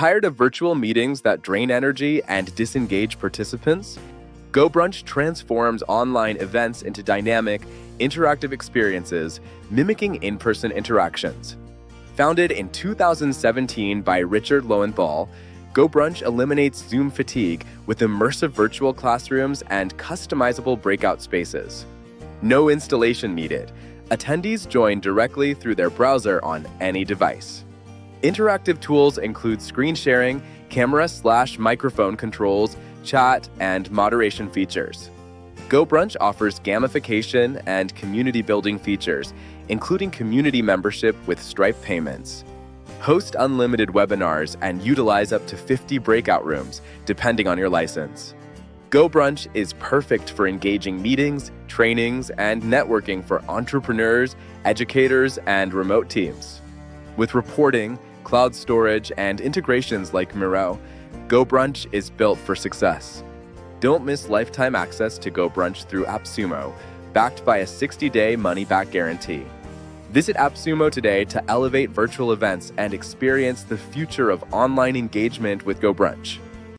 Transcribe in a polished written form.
Tired of virtual meetings that drain energy and disengage participants? GoBrunch transforms online events into dynamic, interactive experiences, mimicking in-person interactions. Founded in 2017 by Richard Lowenthal, GoBrunch eliminates Zoom fatigue with immersive virtual classrooms and customizable breakout spaces. No installation needed. Attendees join directly through their browser on any device. Interactive tools include screen sharing, camera/microphone controls, chat, and moderation features. GoBrunch offers gamification and community building features, including community membership with Stripe payments. Host unlimited webinars and utilize up to 50 breakout rooms, depending on your license. GoBrunch is perfect for engaging meetings, trainings, and networking for entrepreneurs, educators, and remote teams. With reporting, cloud storage, and integrations like Miro, GoBrunch is built for success. Don't miss lifetime access to GoBrunch through AppSumo, backed by a 60-day money-back guarantee. Visit AppSumo today to elevate virtual events and experience the future of online engagement with GoBrunch.